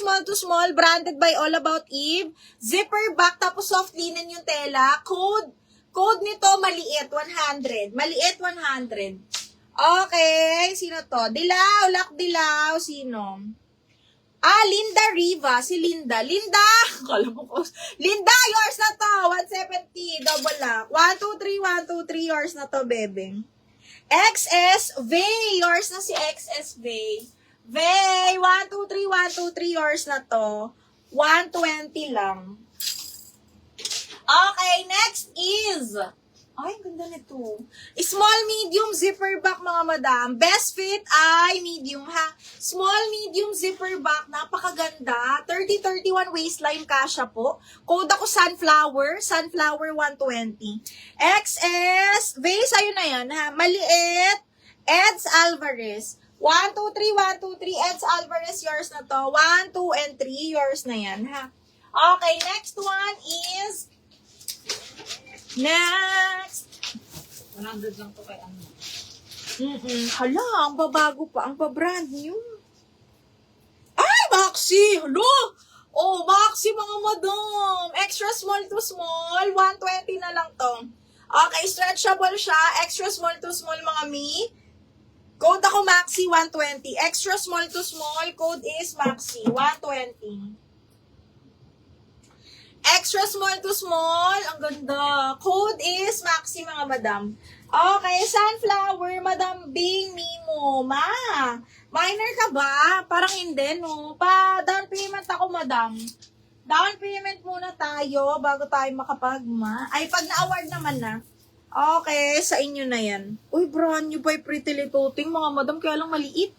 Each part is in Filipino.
small to small, branded by All About Eve. Zipper back, tapos soft linen yung tela. Code nito, maliit, 100. Maliit, 100. Okay, sino to? Dilaw, Lak Dilaw, sino? Linda Riva, si Linda. Linda, kala mo ko. Linda, yours na to, 170, double lock. 1, 2, 3, 1, 2, 3, yours na to, bebe. XS Vay, yours na si XS Vay. Vay, 1, 2, 3, 1, 2, 3, yours na to. 120 lang. Okay, next is, ay, ganda nito. Small, medium, zipper back, mga madam. Best fit ay medium, ha? Small, medium, zipper back. Napakaganda. 30-31 waistline kasha po. Code ako Sunflower. Sunflower 120. XS. Vase, ayun na yan, ha? Maliit. Eds Alvarez. 1, 2, 3, 1, 2, 3. Eds Alvarez, yours na to. 1, 2, and 3. Yours na yan, ha? Okay, next one is... Next! 100 lang to kay ano. Hala, ang babago pa. Ang pa-brand new. Ay, Maxi! Hala! Oh, Maxi, mga madam. Extra small to small. 120 na lang to. Okay, stretchable siya. Extra small to small, mga mi. Code ako Maxi, 120. Extra small to small. Code is Maxi, 120. Extra small to small. Ang ganda. Code is Maxi, mga madam. Okay, Sunflower, Madam Bing Mimo. Ma, minor ka ba? Parang hindi, no? Pa-down payment ako, madam. Down payment muna tayo bago tayo makapagma. Ay, pag na-award naman na. Okay, sa inyo na yan. Uy, brand new by Pretty Little Thing, mga madam, kaya lang maliit.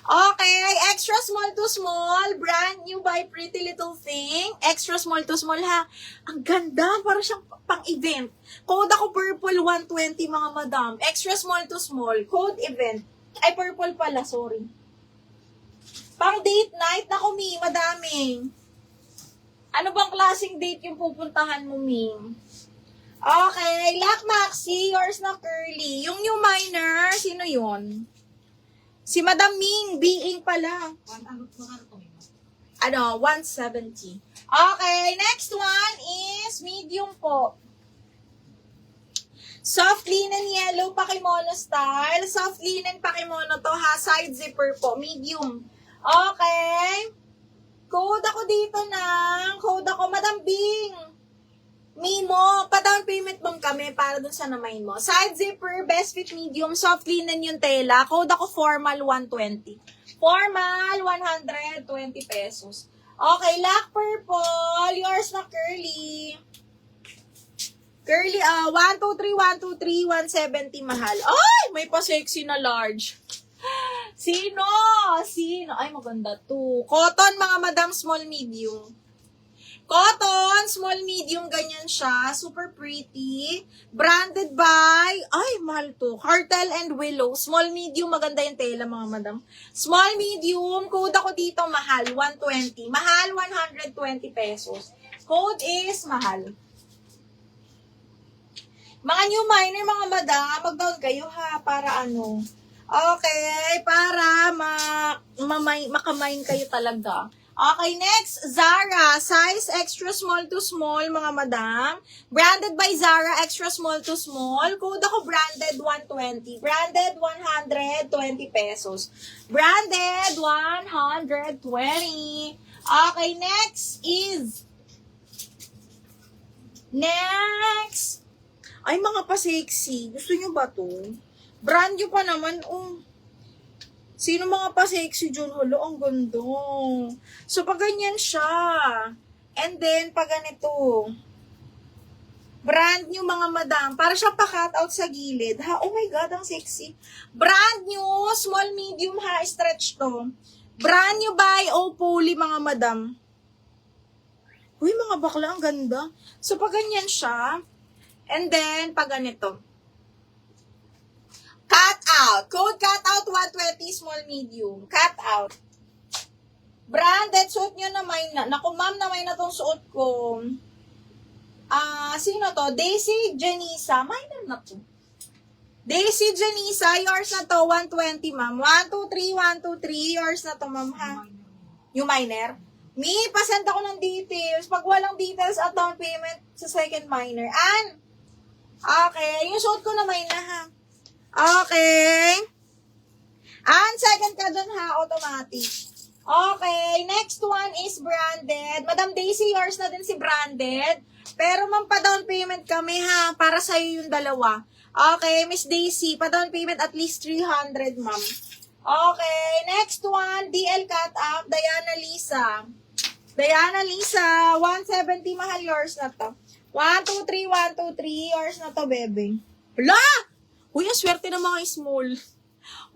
Okay, extra small to small, brand new by Pretty Little Thing. Extra small to small, ha. Ang ganda, para siyang pang-event. Code ako Purple 120, mga madam. Extra small to small, code event. Ay, purple pala, sorry. Pang date night, naku, Mi, madaming. Ano bang klaseng date yung pupuntahan mo, Mi? Okay, Lac Maxi, yours na curly. Yung new minor, sino yun? Si Madam Ming, Being pala. 170. Okay, next one is medium po. Soft linen yellow, pakimono style. Soft linen pakimono to, ha? Side zipper po, medium. Okay. Code ako dito code ako, Madam Bing. Mimo, pa-down payment bang kami para dun sa namain mo? Side zipper, best fit medium, soft linen yung tela. Code ako formal 120. Formal 120 pesos. Okay, Lac Purple, yours na curly. Curly, 1, 2, 3, 1, 2, 3, 170 mahal. Ay, may pa-sexy na large. Sino? Ay, maganda to. Cotton, mga madam, small, medium. Cotton, small, medium, ganyan siya. Super pretty. Branded by, ay, mahal to. Cartel and Willow. Small, medium, maganda yung tela, mga madam. Small, medium, code ako dito, mahal, 120. Mahal, 120 pesos. Code is mahal. Mga new minor, mga madam, mag-down kayo, ha, para ano. Okay, para makamain kayo talaga. Okay, next, Zara. Size extra small to small, mga madam. Branded by Zara, extra small to small. Code ako branded 120. Branded 120 pesos. Branded 120. Okay, next is... Next! Ay, mga pa-sexy. Gusto nyo ba to? Brand new pa naman, oh. Sino mga pa-sexy dyan? Halo, ang ganda. So, pag ganyan siya. And then, pag ganito. Brand new, mga madam. Para siya pa-cut out sa gilid. Ha? Oh my God, ang sexy. Brand new, small, medium, ha? Stretch to. Brand new by Opoly, mga madam. Uy, mga bakla, ang ganda. So, pag ganyan siya. And then, pag ganito. Cut out. Code cut out 120 small medium. Cut out. Branded suot nyo na may na. Naku ma'am, na may na tong suot ko. Sino to? Daisy Janisa. Minor na to. Daisy Janisa, yours na to. 120 ma'am. 1, 2, 3, 1, 2, 3. Yours na to ma'am ha. Yung minor. pasend ako ng details. Pag walang details at down payment sa second minor. Okay, yung suot ko na may na ha. Okay. Second ka dun ha, automatic. Okay, next one is branded. Madam Daisy, yours na din si branded. Pero ma'am, pa-down payment kami ha, para sa'yo yung dalawa. Okay, Miss Daisy, pa-down payment at least 300, ma'am. Okay, next one, DL cut up, Diana Lisa. Diana Lisa, 170, mahal, yours na to. 1, 2, 3, 1, 2, 3, yours na to, bebe. Hala! Uy, ang swerte ng mga small.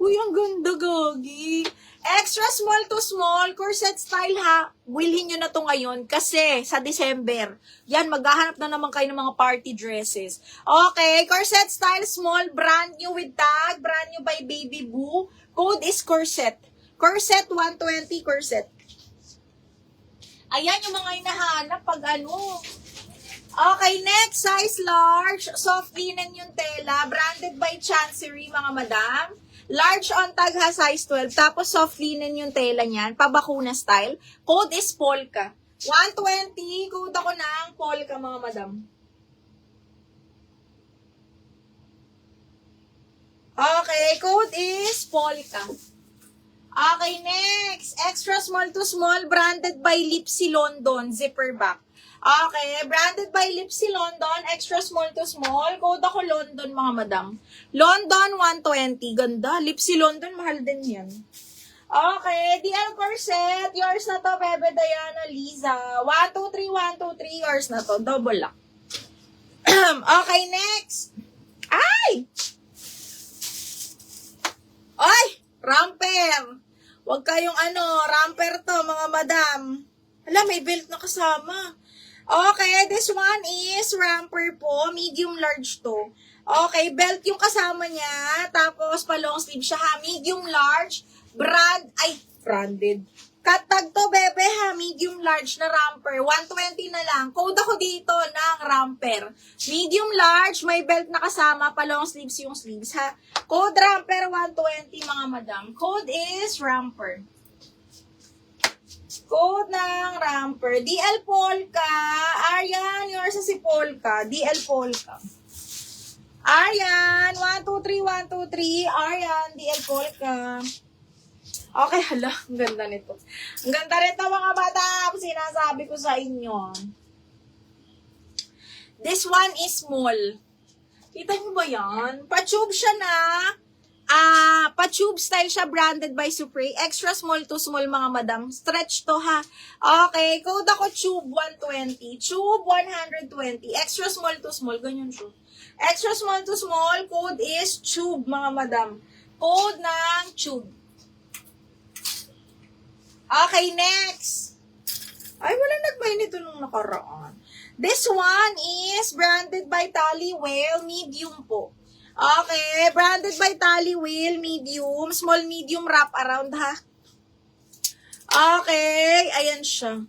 Uy, ang ganda, gagi. Extra small to small, corset style ha. Wilhin nyo na to ngayon kasi sa December. Yan, maghahanap na naman kayo ng mga party dresses. Okay, corset style small, brand new with tag, brand new by Baby Boo. Code is corset. Corset 120 corset. Ayan yung mga hinahanap pag ano. Okay, next, size large, soft linen yung tela, branded by Chancery, mga madam. Large on tag ha, size 12. Tapos soft linen yung tela niyan. Pabakuna style. Code is polka. 120. Code ako ng polka, mga madam. Okay, code is polka. Okay, next. Extra small to small. Branded by Lipsy London. Zipper back. Okay, branded by Lipsy London, extra small to small. Code ako London, mga madam. London 120. Ganda. Lipsy London, mahal din yan. Okay, DL corset. Yours na to, Bebe Diana Liza. 1, 2, 3, 1, 2, 3. Yours na to. Double lock. Okay, next. Ay! Ay! Ramper. Huwag kayong ramper to, mga madam. Hala, may belt na kasama. Okay, this one is ramper po. Medium large to. Okay, belt yung kasama niya. Tapos, pa-long sleeve siya ha. Medium large. Branded. Katag to, bebe ha. Medium large na ramper. 120 na lang. Code ako dito ng ramper. Medium large, may belt na kasama. Pa-long sleeves yung sleeves ha. Code ramper 120, mga madam. Code is ramper. Code ng ramper. DL Polka. Aryan, yours na si Polka. DL Polka. Aryan, 1, 2, 3, 1, 2, 3. Aryan, DL Polka. Okay, hala. Ang ganda nito. Ang ganda nito, mga bata. Sinasabi ko sa inyo. This one is small. Kita niyo ba yan? Pa-tube siya na. Pa-tube style siya, branded by Supre. Extra small to small, mga madam. Stretch to, ha. Okay, code ako tube 120. Tube 120. Extra small to small. Ganyan siya. Extra small to small, code is tube, mga madam. Code ng tube. Okay, next. Ay, wala nag-buy nito nung nakaraan. This one is branded by Tally Whale, medium po. Okay, branded by Tally Whale, medium. Small, medium wrap around, ha? Okay, ayan siya.